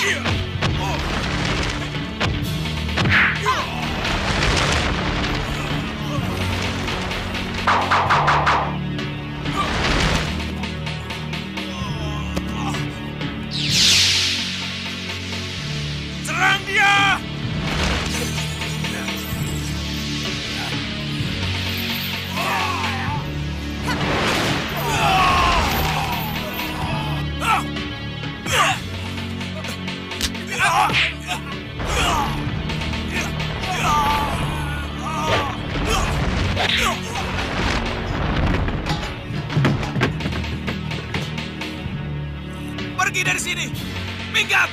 Serang dia! Pergi dari sini! Minggat!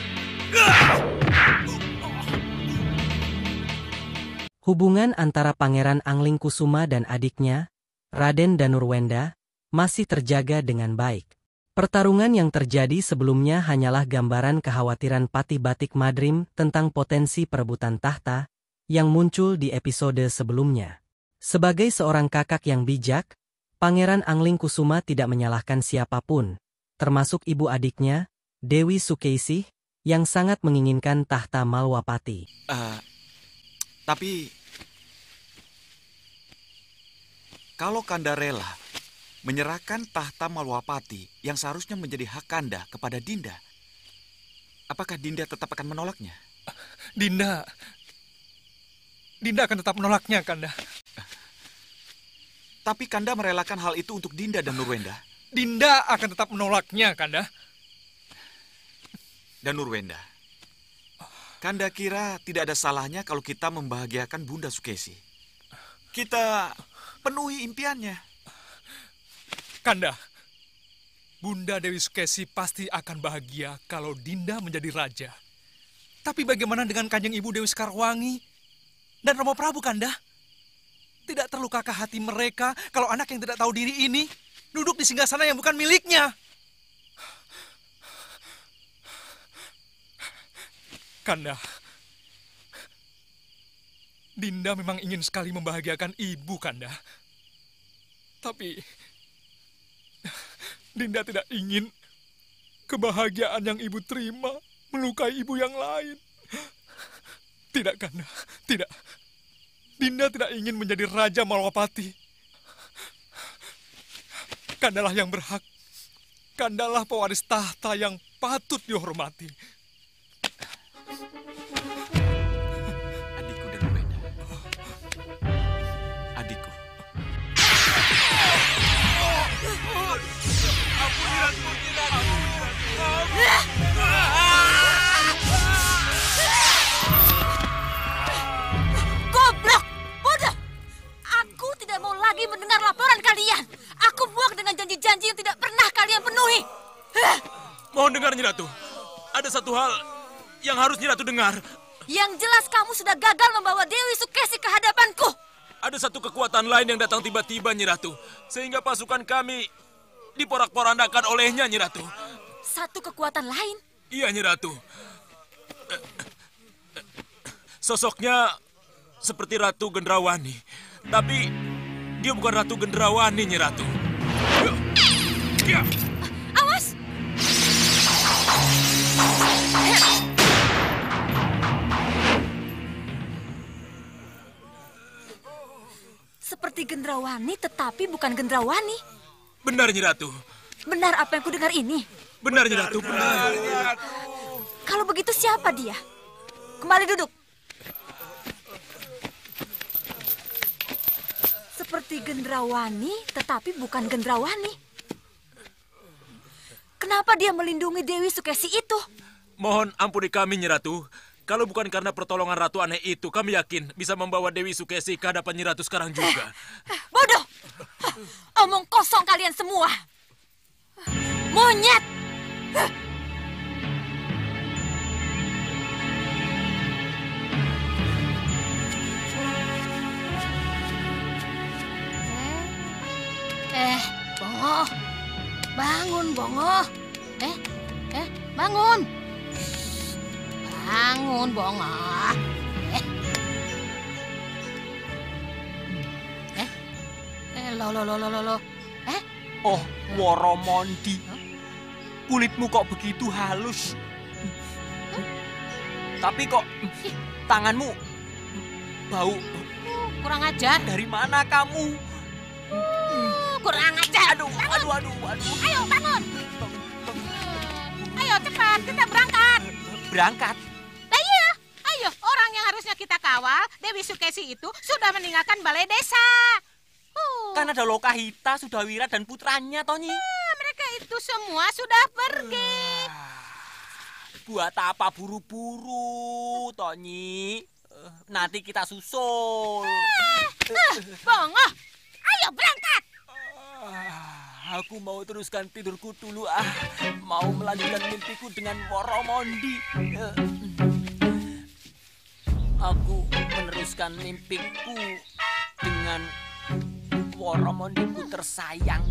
Hubungan antara Pangeran Anglingkusuma dan adiknya, Raden Danurwenda, masih terjaga dengan baik. Pertarungan yang terjadi sebelumnya hanyalah gambaran kekhawatiran Patih Batik Madrim tentang potensi perebutan tahta yang muncul di episode sebelumnya. Sebagai seorang kakak yang bijak, Pangeran Anglingkusuma tidak menyalahkan siapapun, termasuk ibu adiknya, Dewi Sukeisih, yang sangat menginginkan tahta Malwapati. Tapi kalau Kanda rela menyerahkan tahta Malwapati yang seharusnya menjadi hak Kanda kepada Dinda, apakah Dinda tetap akan menolaknya? Dinda akan tetap menolaknya, Kanda. Tapi Kanda merelakan hal itu untuk Dinda dan Nurwenda. Dinda akan tetap menolaknya, Kanda. Dan Nurwenda, Kanda kira tidak ada salahnya kalau kita membahagiakan Bunda Sukesi. Kita penuhi impiannya. Kanda, Bunda Dewi Sukesi pasti akan bahagia kalau Dinda menjadi raja. Tapi bagaimana dengan Kanjeng Ibu Dewi Sekarwangi dan Romo Prabu, Kanda? Tidak terlukakah hati mereka kalau anak yang tidak tahu diri ini duduk di singgasana yang bukan miliknya? Kanda, Dinda memang ingin sekali membahagiakan ibu, Kanda. Tapi Dinda tidak ingin kebahagiaan yang ibu terima melukai ibu yang lain. Tidak, Kanda, tidak. Dinda tidak ingin menjadi Raja Malwapati. Kandalah yang berhak. Kandalah pewaris tahta yang patut dihormati. Adikku dan Nurwenda. Adikku. Ampuni Ratu. Goblok! Bodoh! Aku tidak mau lagi mendengar laporan kalian. Aku muak dengan janji-janji yang tidak pernah kalian penuhi. Mohon dengar, Nyi Ratu. Ada satu hal yang harus Nyi Ratu dengar. Yang jelas kamu sudah gagal membawa Dewi Sukesi ke hadapanku. Ada satu kekuatan lain yang datang tiba-tiba, Nyi Ratu. Sehingga pasukan kami diporak-porandakan olehnya, Nyi Ratu. Satu kekuatan lain? Iya, Nyi Ratu. Sosoknya seperti Ratu Gendrawani. Tapi dia bukan Ratu Gendrawani, Nyi Ratu. Awas! Seperti Gendrawani, tetapi bukan Gendrawani. Benar, Nyi Ratu. Benar apa yang kudengar ini? Benar, Nyi Ratu, benar. Kalau begitu siapa dia? Kembali duduk. Seperti Gendrawani, tetapi bukan Gendrawani. Kenapa dia melindungi Dewi Sukesi itu? Mohon ampuni kami, Nyi Ratu. Kalau bukan karena pertolongan Ratu aneh itu, kami yakin bisa membawa Dewi Sukesi ke hadapan Nyi Ratu sekarang juga. Bodoh! Omong kosong kalian semua. Monyet! Bongo. Bangun, Bongo. Bangun. Bangun, Bongo. Lo. Oh, Woromondi. Kulitmu kok begitu halus? Tapi kok tanganmu bau. Kurang ajar. Dari mana kamu? Kurang ajar. Aduh. Ayo, bangun. Ayo, cepat. Kita berangkat. Berangkat? Nah iya. Ayo, orang yang harusnya kita kawal, Dewi Sukesi itu sudah meninggalkan balai desa. Kan ada Lokahita, Sudawira, dan putranya, Tonyi. Mereka itu semua sudah pergi. Buat apa buru-buru, Tonyi? Nanti kita susul. Bongoh. Ayo berangkat. Aku mau teruskan tidurku dulu. Mau melanjutkan mimpiku dengan Woromondi. Aku meneruskan mimpiku dengan Woromondiku tersayang.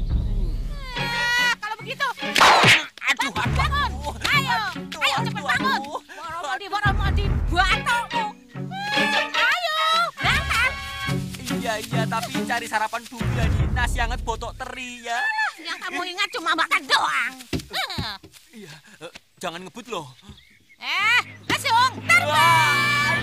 Kalau begitu. Aduh. Ayo cepat bangun. Woromondi, batomu. Ayo, berangkat. Iya, tapi cari sarapan dulu ya, nasi hangat botok teri ya. Yang kamu ingat cuma makan doang. Iya, jangan ngebut loh. Langsung terbang.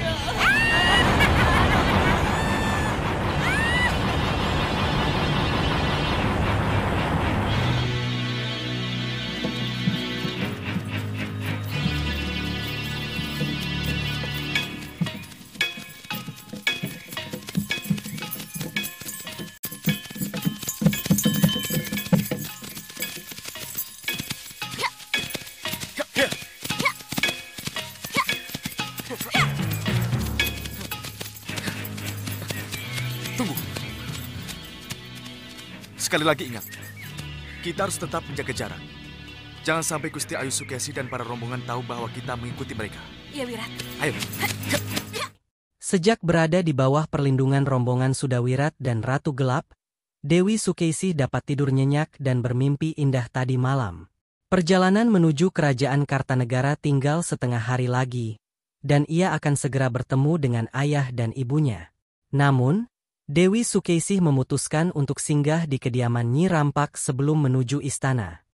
Sekali lagi ingat, kita harus tetap menjaga jarak. Jangan sampai Gusti Ayu Sukesi dan para rombongan tahu bahwa kita mengikuti mereka. Iya, Wirat. Ayo. Sejak berada di bawah perlindungan rombongan Sudawirat dan Ratu Gelap, Dewi Sukesi dapat tidur nyenyak dan bermimpi indah tadi malam. Perjalanan menuju kerajaan Kartanegara tinggal setengah hari lagi, dan ia akan segera bertemu dengan ayah dan ibunya. Namun, Dewi Sukesi memutuskan untuk singgah di kediaman Nyi Rampak sebelum menuju istana.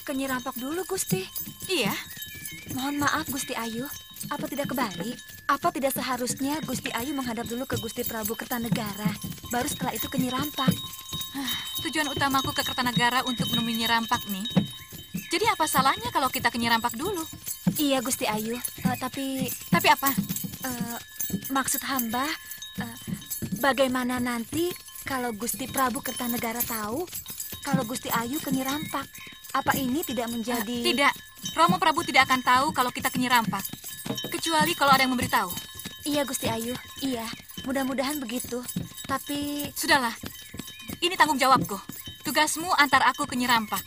Ke Nyi Rampak dulu, Gusti. Iya. Mohon maaf, Gusti Ayu. Apa tidak kebalik? Apa tidak seharusnya Gusti Ayu menghadap dulu ke Gusti Prabu Kertanegara, baru setelah itu ke Nyi Rampak? Tujuan utamaku ke Kertanegara untuk menemui Nyi Rampak nih. Jadi apa salahnya kalau kita ke Nyi Rampak dulu? Iya, Gusti Ayu. Tapi apa? Maksud hamba, bagaimana nanti kalau Gusti Prabu Kertanegara tahu kalau Gusti Ayu ke Nyi Rampak? Apa ini tidak menjadi... Tidak. Romo Prabu tidak akan tahu kalau kita ke Nyi Rampak. Kecuali kalau ada yang memberitahu. Iya, Gusti Ayu. Iya, mudah-mudahan begitu. Tapi... Sudahlah. Ini tanggung jawabku. Tugasmu antar aku ke Nyi Rampak.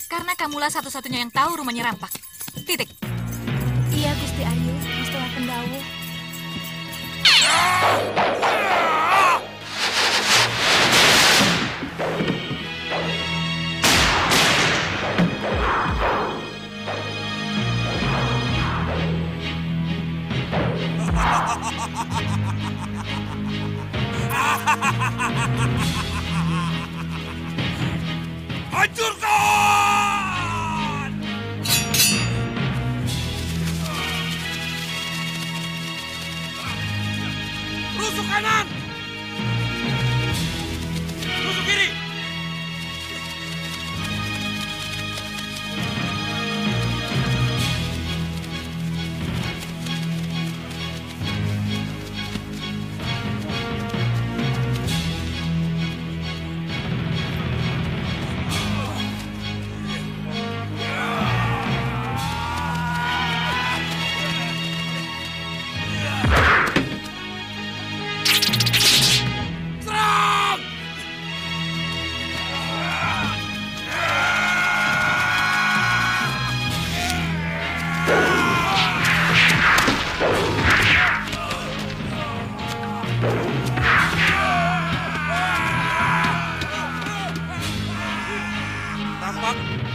Karena kamulah satu-satunya yang tahu rumah Nyi Rampak. Titik. Iya, Gusti Ayu. Mustawa pendawuh. Hancurkan! Rusuk kanan! Rusuk kiri!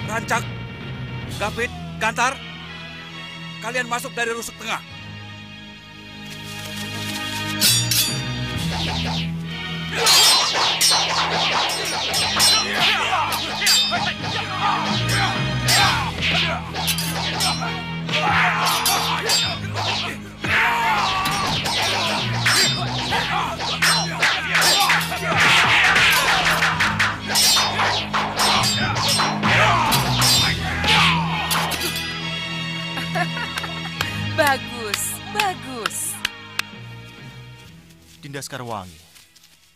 Rancak, Gapit, Gantar, kalian masuk dari rusuk tengah. Bagus, bagus. Dinda Sekarwangi,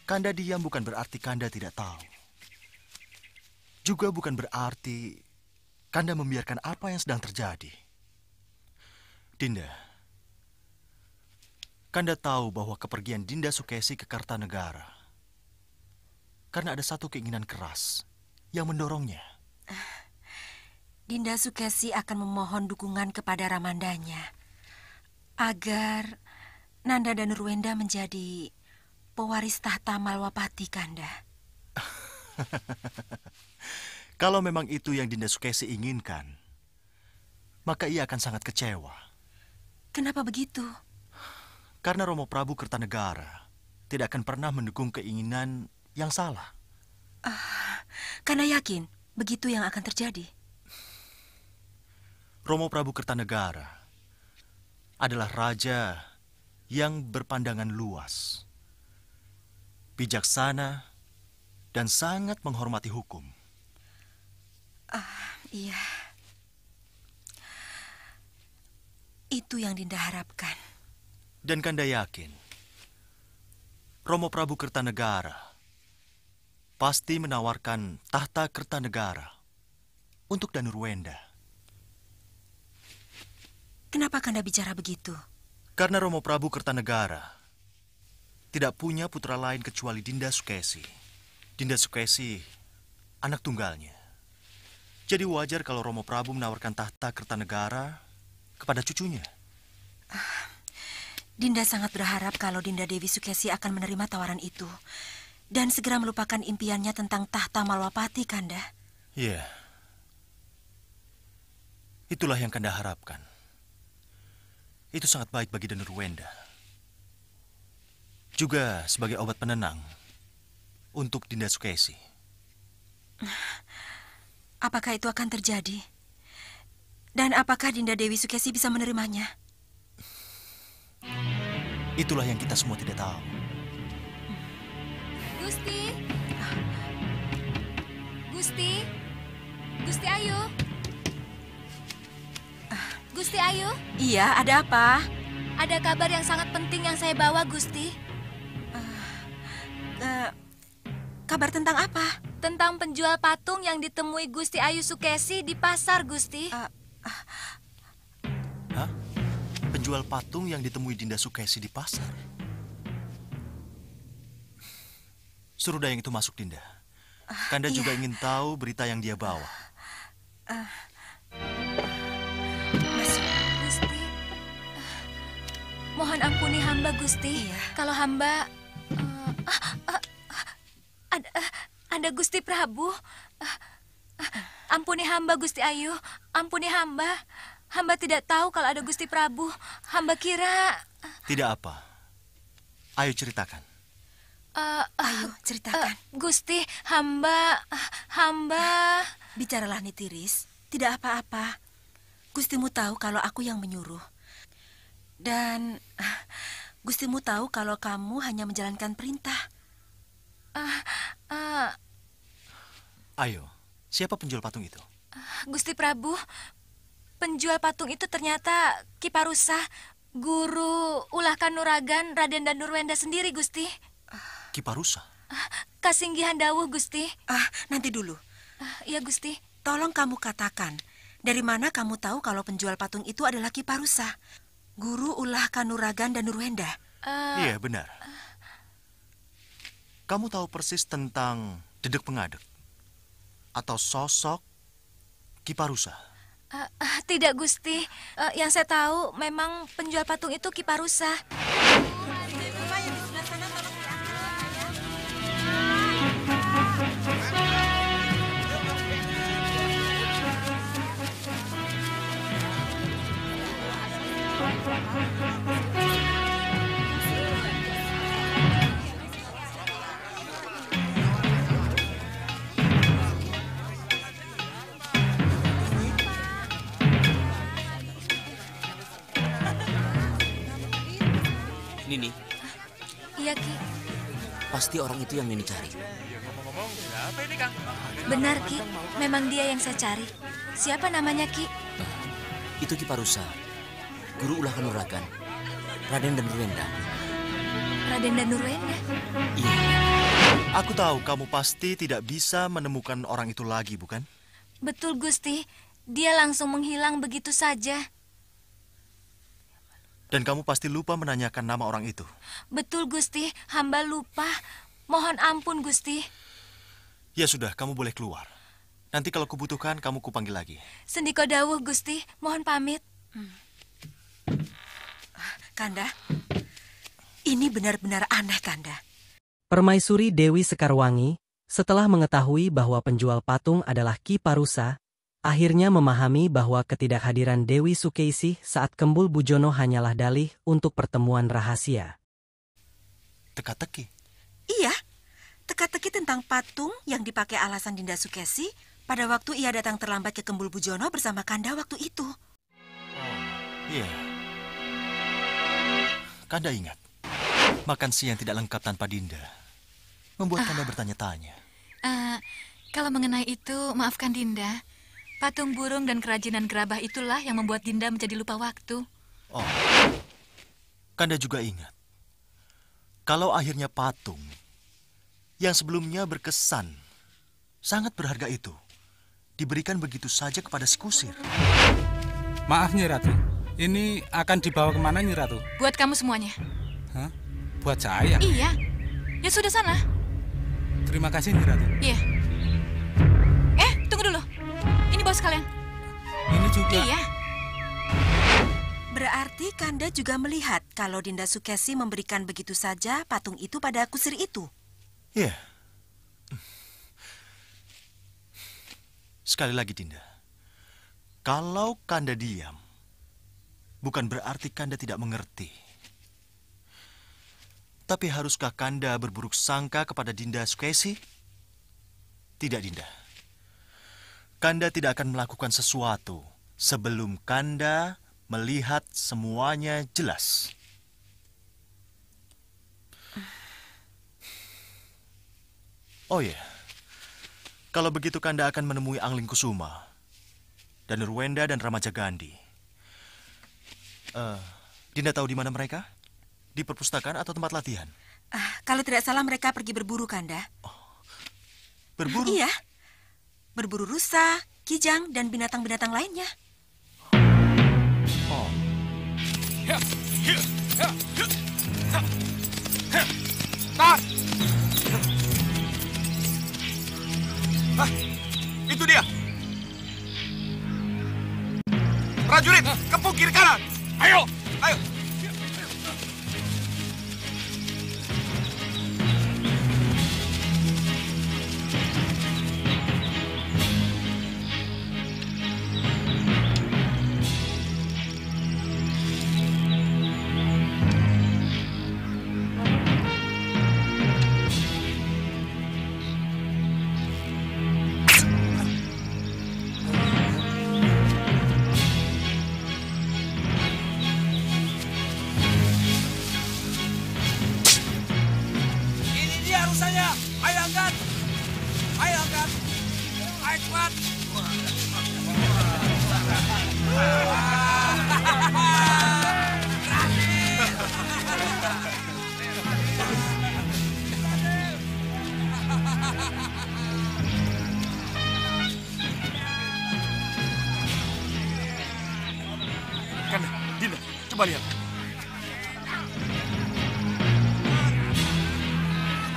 Kanda diam bukan berarti Kanda tidak tahu. Juga bukan berarti Kanda membiarkan apa yang sedang terjadi. Dinda, Kanda tahu bahwa kepergian Dinda Sukesi ke Kartanegara karena ada satu keinginan keras yang mendorongnya. Dinda Sukesi akan memohon dukungan kepada Ramandanya agar Nanda dan Nurwenda menjadi pewaris tahta Malwapati, Kanda. Kalau memang itu yang Dinda Sukesi inginkan, maka ia akan sangat kecewa. Kenapa begitu? Karena Romo Prabu Kertanegara tidak akan pernah mendukung keinginan yang salah. Karena yakin begitu yang akan terjadi. Romo Prabu Kertanegara adalah raja yang berpandangan luas, bijaksana, dan sangat menghormati hukum. Iya. Itu yang Dinda harapkan. Dan Kanda yakin, Romo Prabu Kertanegara pasti menawarkan tahta Kertanegara untuk Danurwenda. Kenapa Kanda bicara begitu? Karena Romo Prabu Kertanegara tidak punya putra lain kecuali Dinda Sukesi. Dinda Sukesi anak tunggalnya. Jadi wajar kalau Romo Prabu menawarkan tahta Kertanegara kepada cucunya. Dinda sangat berharap kalau Dinda Dewi Sukesi akan menerima tawaran itu dan segera melupakan impiannya tentang tahta Malwapati, Kanda. Iya. Itulah yang Kanda harapkan. Itu sangat baik bagi Danurwenda. Juga sebagai obat penenang untuk Dinda Sukesi. Apakah itu akan terjadi? Dan apakah Dinda Dewi Sukesi bisa menerimanya? Itulah yang kita semua tidak tahu. Gusti. Gusti. Gusti Ayu. Gusti Ayu. Iya, ada apa? Ada kabar yang sangat penting yang saya bawa, Gusti. Kabar tentang apa? Tentang penjual patung yang ditemui Gusti Ayu Sukesi di pasar, Gusti. Hah? Penjual patung yang ditemui Dinda Sukesi di pasar? Suruh Dayang itu masuk, Dinda. Kanda juga ingin tahu berita yang dia bawa. Masuk. Gusti. Mohon ampuni hamba, Gusti. Iya. Kalau hamba... ada Gusti Prabu. Ampuni hamba, Gusti Ayu. Ampuni hamba. Hamba tidak tahu kalau ada Gusti Prabu. Hamba kira... Tidak apa. Ayo ceritakan. Ayo, ceritakan. Gusti, hamba... Bicaralah, Nitiris. Tidak apa-apa. Gustimu tahu kalau aku yang menyuruh. Dan Gustimu tahu kalau kamu hanya menjalankan perintah. Ayo, siapa penjual patung itu? Gusti Prabu, penjual patung itu ternyata Ki Parusa, guru ulah kanuragan Raden Danurwenda sendiri, Gusti. Ki Parusa? Kasinggihan dawuh, Gusti. Nanti dulu. Iya, Gusti. Tolong kamu katakan, dari mana kamu tahu kalau penjual patung itu adalah Ki Parusa, guru ulah kanuragan Danurwenda? Iya, benar. Kamu tahu persis tentang Dedek Pengadek atau sosok Ki Parusa? Tidak, Gusti. Yang saya tahu memang penjual patung itu Ki Parusa. Nini, Iya, Ki. pasti orang itu yang Nini cari. Siapa ini, Kang? Benar, Ki. Memang dia yang saya cari. Siapa namanya, Ki? Itu Ki Parusa, guru ulah kanuragan, Raden Danurwenda. Raden Danurwenda? Iya. Aku tahu kamu pasti tidak bisa menemukan orang itu lagi, bukan? Betul, Gusti. Dia langsung menghilang begitu saja. Dan kamu pasti lupa menanyakan nama orang itu. Betul, Gusti. Hamba lupa. Mohon ampun, Gusti. Ya sudah, kamu boleh keluar. Nanti kalau kubutuhkan, kamu kupanggil lagi. Sendiko dawuh, Gusti. Mohon pamit. Kanda, ini benar-benar aneh, Kanda. Permaisuri Dewi Sekarwangi, setelah mengetahui bahwa penjual patung adalah Ki Parusa, akhirnya memahami bahwa ketidakhadiran Dewi Sukeisih saat Kembul Bujono hanyalah dalih untuk pertemuan rahasia. Teka-teki? Iya, teka-teki tentang patung yang dipakai alasan Dinda Sukesi pada waktu ia datang terlambat ke Kembul Bujono bersama Kanda waktu itu. Iya. Kanda ingat, makan siang tidak lengkap tanpa Dinda. Membuat Kanda bertanya-tanya. Kalau mengenai itu, maafkan Dinda. Patung burung dan kerajinan gerabah itulah yang membuat Dinda menjadi lupa waktu. Oh, Kanda juga ingat, kalau akhirnya patung yang sebelumnya berkesan, sangat berharga itu, diberikan begitu saja kepada si kusir. Maaf, Nyi Ratu. Ini akan dibawa kemana, Nyi Ratu? Buat kamu semuanya. Hah? Buat saya? Iya. Ya sudah sana. Terima kasih, Nyi Ratu. Iya. Tunggu dulu. Ini bawa sekalian. Ini juga? Iya. Berarti Kanda juga melihat kalau Dinda Sukesi memberikan begitu saja patung itu pada kusir itu. Iya. Sekali lagi, Dinda. Kalau Kanda diam, bukan berarti Kanda tidak mengerti. Tapi haruskah Kanda berburuk sangka kepada Dinda Sukesi? Tidak, Dinda. Kanda tidak akan melakukan sesuatu sebelum Kanda melihat semuanya jelas. Oh ya, kalau begitu Kanda akan menemui Angling Kusuma, Danurwenda dan Ramaja Gandhi. Dinda tahu di mana mereka? Di perpustakaan atau tempat latihan? Kalau tidak salah mereka pergi berburu, Kanda. Berburu? Iya. Berburu rusa, kijang, dan binatang-binatang lainnya. Oh. Tahan! Itu dia! Prajurit, kepung kiri kanan! Ayo! Ayo! Coba lihat.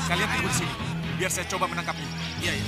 Kalian tunggu di sini, biar saya coba menangkapnya. Iya, iya.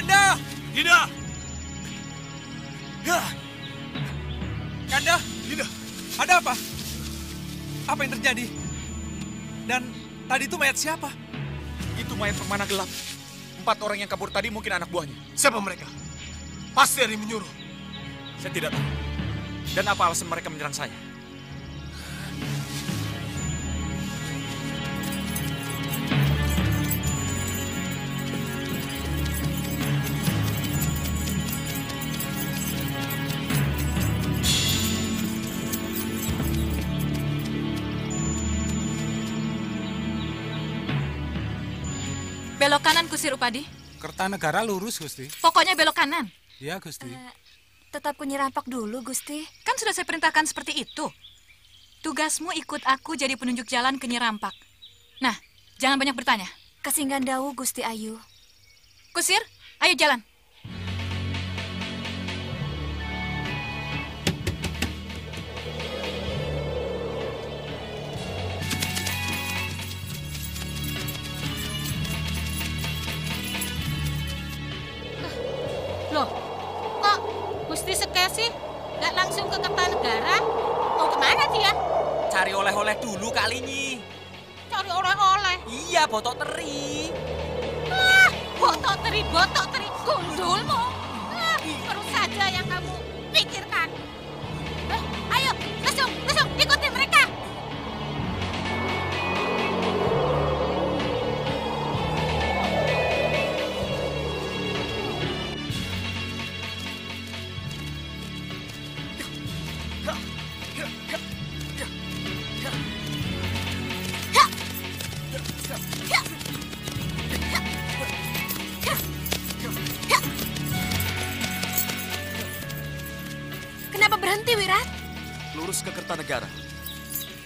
Kanda! Dinda! Ya! Kanda! Dinda! Ada apa? Apa yang terjadi? Dan tadi itu mayat siapa? Itu mayat pemana gelap. 4 orang yang kabur tadi mungkin anak buahnya. Siapa mereka? Pasti ada yang menyuruh. Saya tidak tahu. Dan apa alasan mereka menyerang saya? Belok kanan, Kusir Upadi. Kertanegara lurus, Gusti. Pokoknya belok kanan. Iya, Gusti. Tetap ke Nyirampak dulu, Gusti. Kan sudah saya perintahkan seperti itu. Tugasmu ikut aku jadi penunjuk jalan ke Nyirampak. Nah, jangan banyak bertanya. Kesinggan dawu, Gusti Ayu. Kusir, ayo jalan. Loh, kok Gusti Sekesi nggak langsung ke Kertanegara? Mau kemana dia? Cari oleh-oleh dulu kali ini. Cari oleh-oleh? Iya, botok teri. Botok teri, gundulmu. Terus saja yang kamu pikirkan. Ayo, langsung, ikuti mereka. Kenapa berhenti, Wirat? Lurus ke Kertanegara.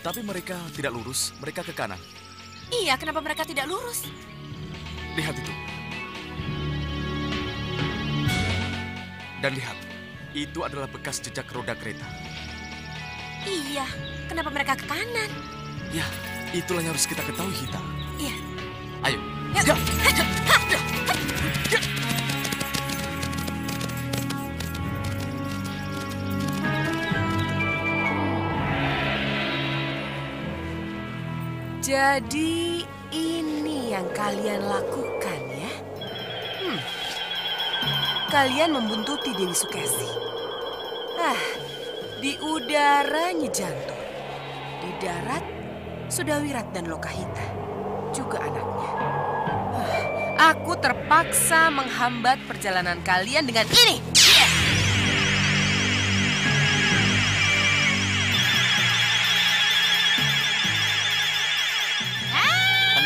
Tapi mereka tidak lurus, mereka ke kanan. Iya, kenapa mereka tidak lurus? Lihat itu. Dan lihat, itu adalah bekas jejak roda kereta. Iya, kenapa mereka ke kanan? Ya, itulah yang harus kita ketahui, Hita. Iya. Ayo. Ya. Jadi ini yang kalian lakukan ya? Kalian membuntuti Dewi Sukesi. Di udara Nyi Jantur. Di darat Sudawirat dan Lokahita. Juga anaknya. Aku terpaksa menghambat perjalanan kalian dengan ini.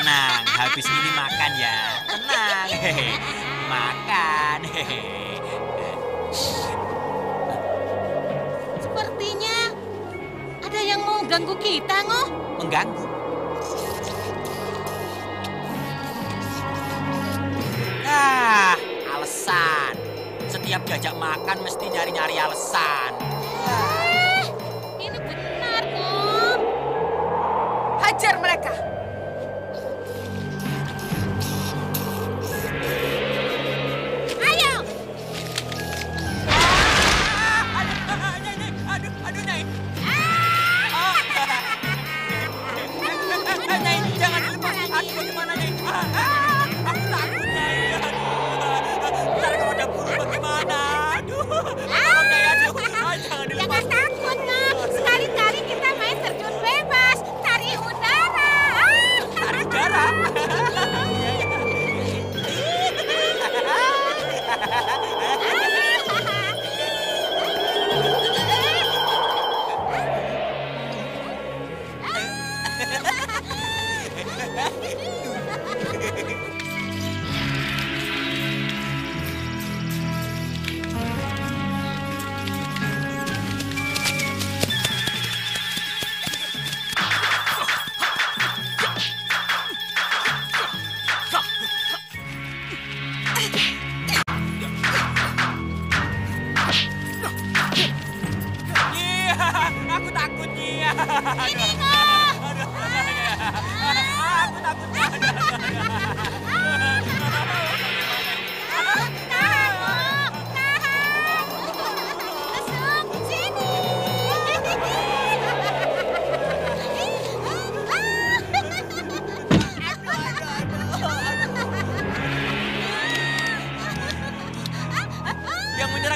Tenang, habis ini makan ya. Tenang, makan. Sepertinya ada yang mau ganggu kita, Ngoh. Mengganggu? Alasan. Setiap diajak makan mesti nyari-nyari alasan. Ini benar, Ngoh. Hajar mereka. Jangan takut, Ngoh. Sekali-kali kita main terjun bebas, cari udara.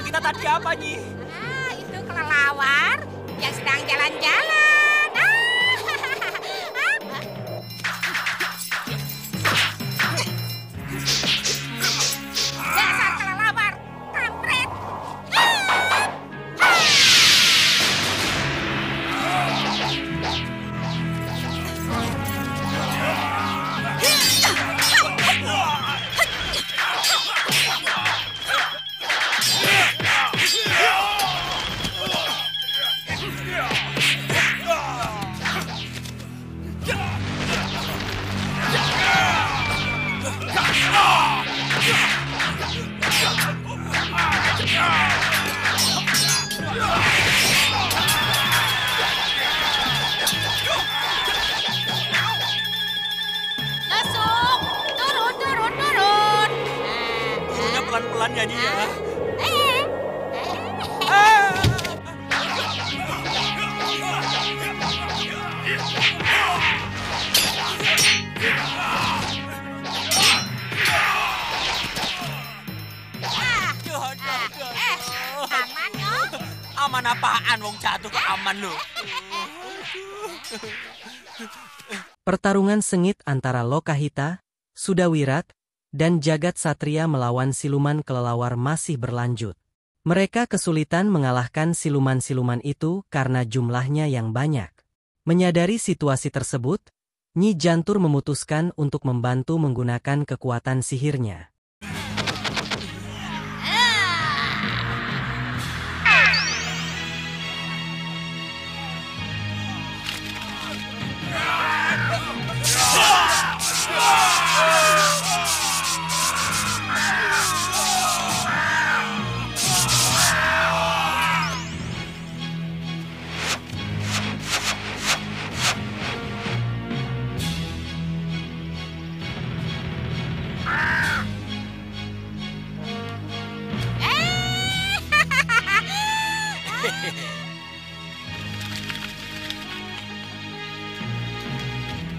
kita tadi apa, Nyi? Itu kelelawar yang sedang jalan-jalan. Dasar kelelawar, kampret. Masuk, turun, turun, turun. Turunnya pelan-pelan ya, Nyi ya. Aman yo. Aman apaan, wong jatuh kok aman lo. Pertarungan sengit antara Lokahita, Sudawirat, dan Jagat Satria melawan siluman kelelawar masih berlanjut. Mereka kesulitan mengalahkan siluman-siluman itu karena jumlahnya yang banyak. Menyadari situasi tersebut, Nyi Jantur memutuskan untuk membantu menggunakan kekuatan sihirnya.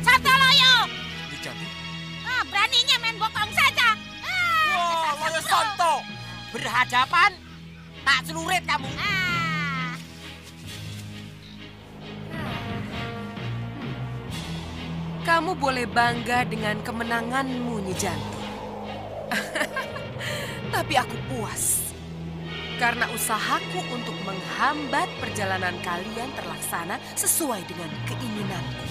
Sabtaloyo. Beraninya main bokong saja. Wah, Loyo Sonto. Berhadapan, tak celurit kamu. Kamu boleh bangga dengan kemenanganmu, Nyi Jantur. Tapi aku puas. Karena usahaku untuk menghambat perjalanan kalian terlaksana sesuai dengan keinginanku.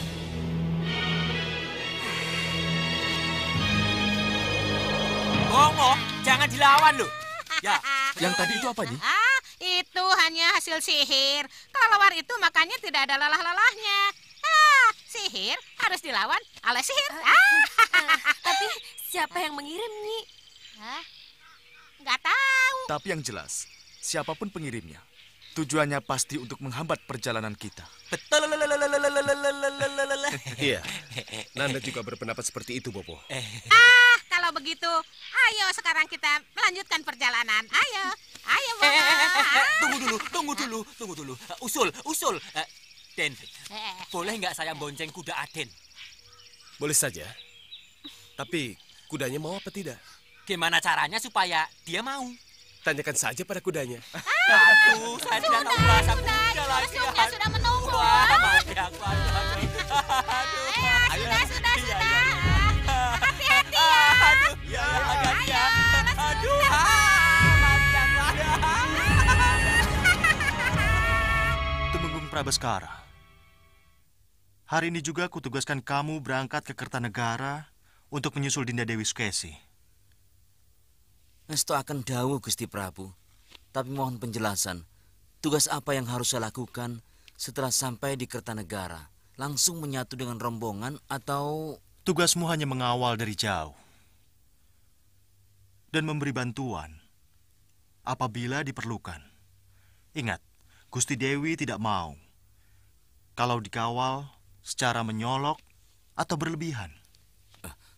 Bongo, jangan dilawan loh. Ya, yang tadi itu apa, Nyi? Itu hanya hasil sihir. Kelelawar itu makanya tidak ada lelah-lelahnya. Sihir harus dilawan oleh sihir. Tapi siapa yang mengirim, Nyi? Nggak tahu. Tapi yang jelas, siapapun pengirimnya, tujuannya pasti untuk menghambat perjalanan kita. Betul. Iya, Nanda juga berpendapat seperti itu, Bopo. Kalau begitu, ayo sekarang kita melanjutkan perjalanan. Ayo, Bobo. Tunggu dulu. Usul. Den, boleh nggak saya bonceng kuda Aden? Boleh saja. Tapi kudanya mau apa tidak? Gimana caranya supaya dia mau? Tanyakan saja pada kudanya. Aduh, saya tidak tahu bahasa kuda lagi. Yosungnya sudah menunggu. Wah, mati aku. Sudah. Hati-hati ya. Hati-hati ya. Aduh, Tumenggung Prabaskara. Hari ini juga kutugaskan kamu berangkat ke Kertanegara untuk menyusul Dinda Dewi Sukesi. Nesto akan dawuh, Gusti Prabu. Tapi mohon penjelasan, tugas apa yang harus saya lakukan setelah sampai di Kertanegara? Langsung menyatu dengan rombongan atau... Tugasmu hanya mengawal dari jauh. Dan memberi bantuan apabila diperlukan. Ingat, Gusti Dewi tidak mau kalau dikawal secara menyolok atau berlebihan.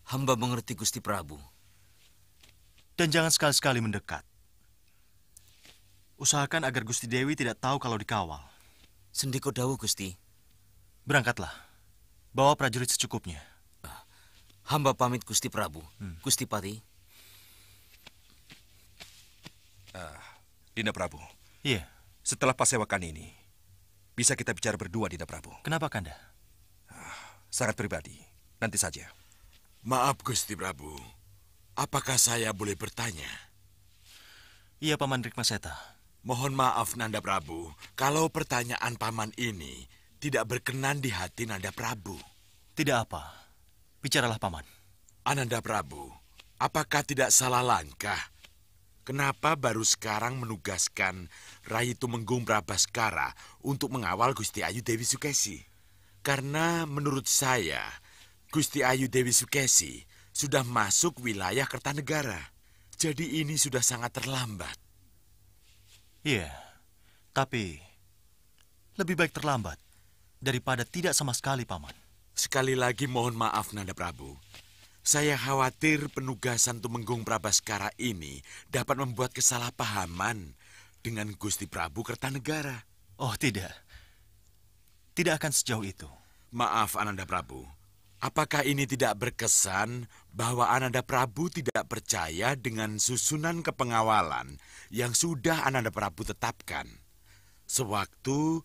Hamba mengerti, Gusti Prabu. Dan jangan sekali-sekali mendekat. Usahakan agar Gusti Dewi tidak tahu kalau dikawal. Sendiko dawuh, Gusti. Berangkatlah. Bawa prajurit secukupnya. Hamba pamit, Gusti Prabu. Gusti Pati. Dinda Prabu. Iya. Setelah pasewakan ini, bisa kita bicara berdua, Dinda Prabu. Kenapa, Kanda? Sangat pribadi. Nanti saja. Maaf, Gusti Prabu. Apakah saya boleh bertanya? Iya, Paman Rikmaseta. Mohon maaf, Nanda Prabu, kalau pertanyaan Paman ini tidak berkenan di hati Nanda Prabu. Tidak apa. Bicaralah, Paman. Ananda Prabu, apakah tidak salah langkah? Kenapa baru sekarang menugaskan Rai Tumenggung Prabaskara untuk mengawal Gusti Ayu Dewi Sukesi? Karena menurut saya, Gusti Ayu Dewi Sukesi sudah masuk wilayah Kertanegara. Jadi ini sudah sangat terlambat. Iya, tapi lebih baik terlambat daripada tidak sama sekali, Paman. Sekali lagi mohon maaf, Nanda Prabu. Saya khawatir penugasan Tumenggung Prabaskara ini dapat membuat kesalahpahaman dengan Gusti Prabu Kertanegara. Oh, tidak. Tidak akan sejauh itu. Maaf, Ananda Prabu. Apakah ini tidak berkesan bahwa Ananda Prabu tidak percaya dengan susunan kepengawalan yang sudah Ananda Prabu tetapkan sewaktu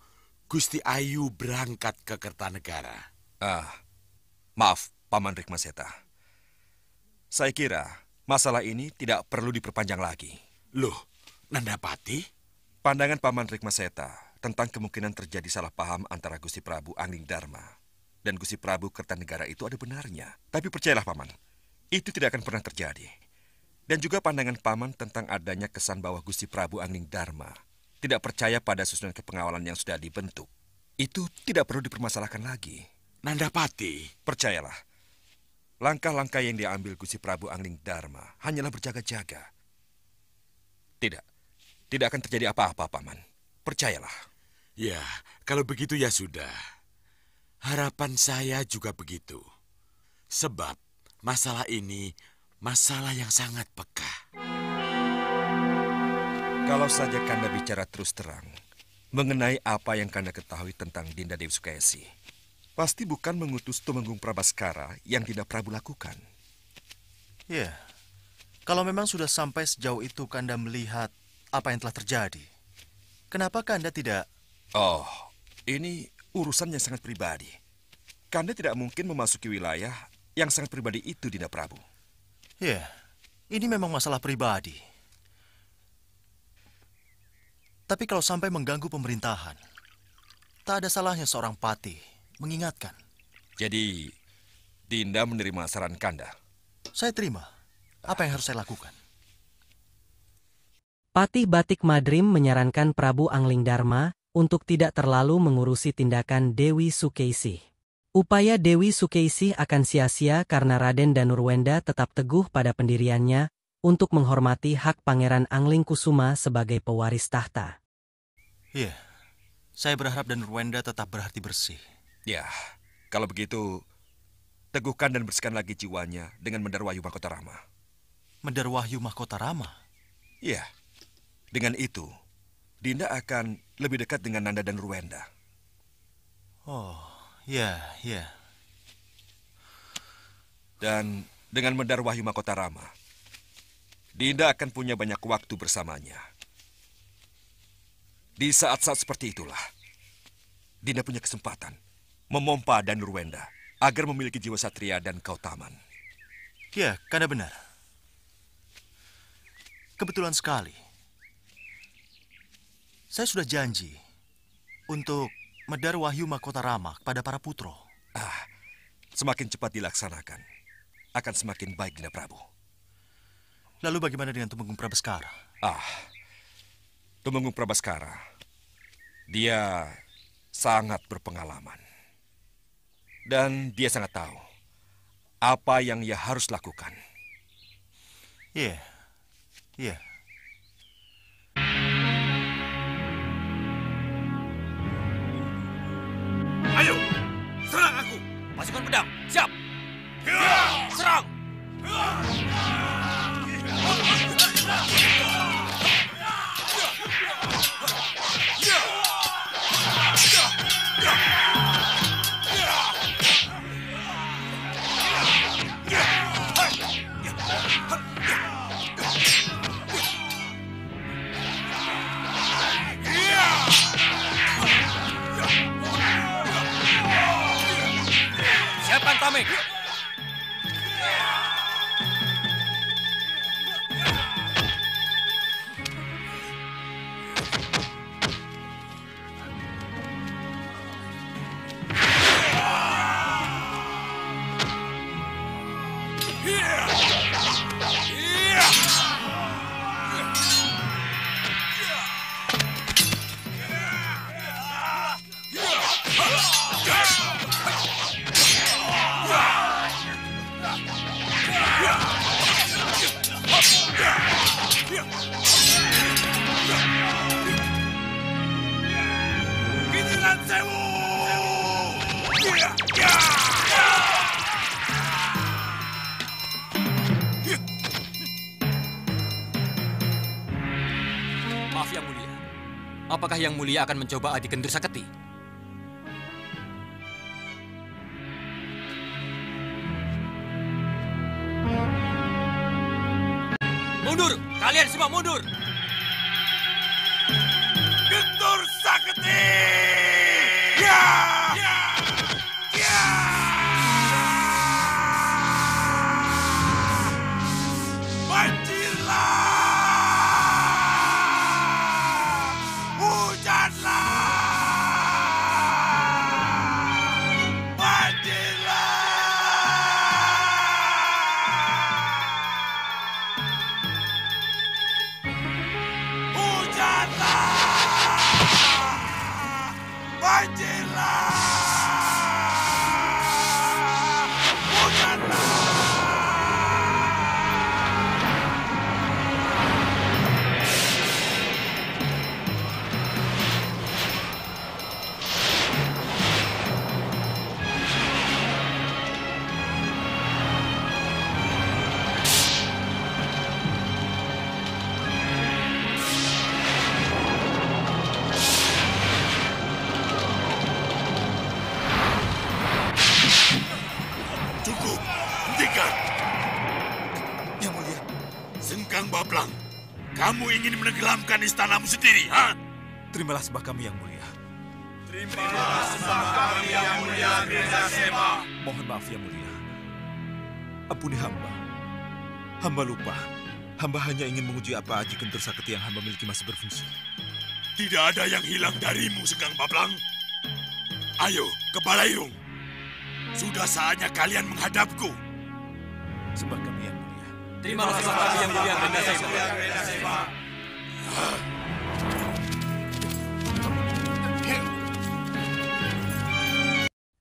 Gusti Ayu berangkat ke Kertanegara? Maaf, Paman Rikmaseta. Saya kira masalah ini tidak perlu diperpanjang lagi. Loh, Nandapati? Pandangan Paman Rikmaseta tentang kemungkinan terjadi salah paham antara Gusti Prabu Anglingdarma dan Gusti Prabu Kertanegara itu ada benarnya. Tapi percayalah, Paman, itu tidak akan pernah terjadi. Dan juga pandangan Paman tentang adanya kesan bahwa Gusti Prabu Anglingdarma tidak percaya pada susunan kepengawalan yang sudah dibentuk. Itu tidak perlu dipermasalahkan lagi. Nandapati, percayalah, langkah-langkah yang diambil Gusti Prabu Anglingdarma hanyalah berjaga-jaga. Tidak akan terjadi apa-apa, Paman. Percayalah. Ya, kalau begitu ya sudah. Harapan saya juga begitu. Sebab masalah ini masalah yang sangat peka. Kalau saja Kanda bicara terus terang mengenai apa yang Kanda ketahui tentang Dinda Dewi Sukesi, pasti bukan mengutus Tumenggung Prabaskara yang Dinda Prabu lakukan. Ya, kalau memang sudah sampai sejauh itu Kanda melihat apa yang telah terjadi, kenapa Kanda tidak... Oh, ini urusan yang sangat pribadi. Kanda tidak mungkin memasuki wilayah yang sangat pribadi itu, Dinda Prabu. Ya, ini memang masalah pribadi. Tapi kalau sampai mengganggu pemerintahan, tak ada salahnya seorang patih mengingatkan. Jadi, Dinda menerima saran Kanda? Saya terima. Apa yang harus saya lakukan? Patih Batik Madrim menyarankan Prabu Anglingdarma untuk tidak terlalu mengurusi tindakan Dewi Sukesi. Upaya Dewi Sukesi akan sia-sia karena Raden Danurwenda tetap teguh pada pendiriannya untuk menghormati hak Pangeran Anglingkusuma sebagai pewaris tahta. Iya, saya berharap Danurwenda tetap berhati bersih. Ya, kalau begitu, teguhkan dan bersihkan lagi jiwanya dengan Mendarwahyu Mahkotarama. Mendarwahyu Mahkotarama? Iya, dengan itu, Dinda akan lebih dekat dengan Nanda dan Ruwenda. Oh, ya. Dan dengan Mendarwahyu Mahkotarama, Dinda akan punya banyak waktu bersamanya. Di saat-saat seperti itulah, Dinda punya kesempatan memompa dan Ruwenda agar memiliki jiwa satria dan kautaman. Ya, Kanda benar. Kebetulan sekali. Saya sudah janji untuk Mendarwahyu Mahkotarama kepada para putro. Semakin cepat dilaksanakan, akan semakin baik, Dinda Prabu. Lalu bagaimana dengan Tumenggung Prabaskara? Tumenggung Prabaskara, dia sangat berpengalaman. Dan dia sangat tahu apa yang ia harus lakukan. Iya. Ayo, serang aku. Pasukan pedang, siap. Serang. Komik. Giliran sewu! Maaf Yang Mulia. Apakah Yang Mulia akan mencoba Adi Kendur Saketi? Mundur! Kalian semua mundur! Kendur Saketi! Ya! Sengkang Bablang, kamu ingin menenggelamkan istanamu sendiri, ha? Terimalah sembah kami yang mulia. Terimalah sembah kami yang mulia, Gereja Sema. Mohon maaf yang mulia. Ampuni hamba. Hamba lupa. Hamba hanya ingin menguji apa Aji Kendur Saketi yang hamba miliki masih berfungsi. Tidak ada yang hilang darimu, Sengkang Bablang. Ayo, ke Balairung. Sudah saatnya kalian menghadapku. Sembah kami yang mulia. Terimalah sembah kami yang mulia, Gereja Sema.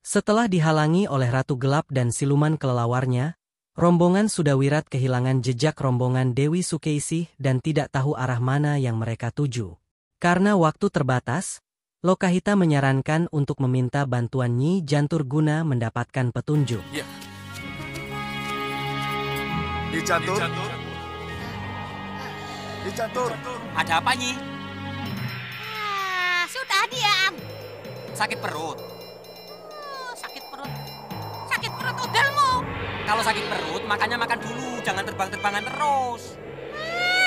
Setelah dihalangi oleh Ratu Gelap dan siluman kelelawarnya, rombongan Sudawirat kehilangan jejak rombongan Dewi Sukeisih dan tidak tahu arah mana yang mereka tuju. Karena waktu terbatas, Lokahita menyarankan untuk meminta bantuan Nyi Jantur guna mendapatkan petunjuk. Ya. Nyi Jantur. Nyi Jantur. Ada apa, Nyi? Sudah diam. Sakit perut. Sakit perut. Sakit perut udelmu. Kalau sakit perut, makanya makan dulu. Jangan terbang-terbangan terus.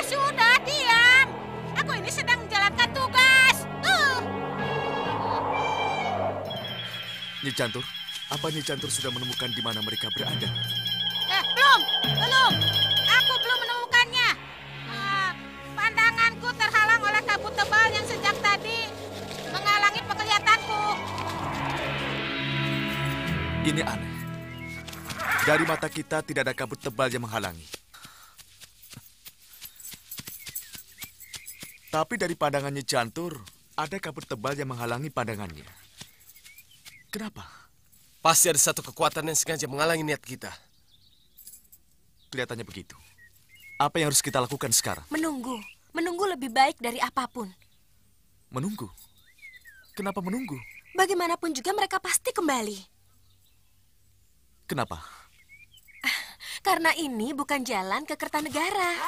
Sudah diam. Aku ini sedang menjalankan tugas. Nyi Jantur, apa Nyi Jantur sudah menemukan di mana mereka berada? Belum. Aku belum menemukannya. Pandanganku terhalang oleh kabut tebal yang sejak tadi menghalangi penglihatanku. Ini aneh. Dari mata kita tidak ada kabut tebal yang menghalangi. Tapi dari pandangannya Jantur, ada kabut tebal yang menghalangi pandangannya. Kenapa? Pasti ada satu kekuatan yang sengaja menghalangi niat kita. Kelihatannya begitu. Apa yang harus kita lakukan sekarang? Menunggu. Menunggu lebih baik dari apapun. Menunggu? Kenapa menunggu? Bagaimanapun juga mereka pasti kembali. Kenapa? Karena ini bukan jalan ke Kertanegara.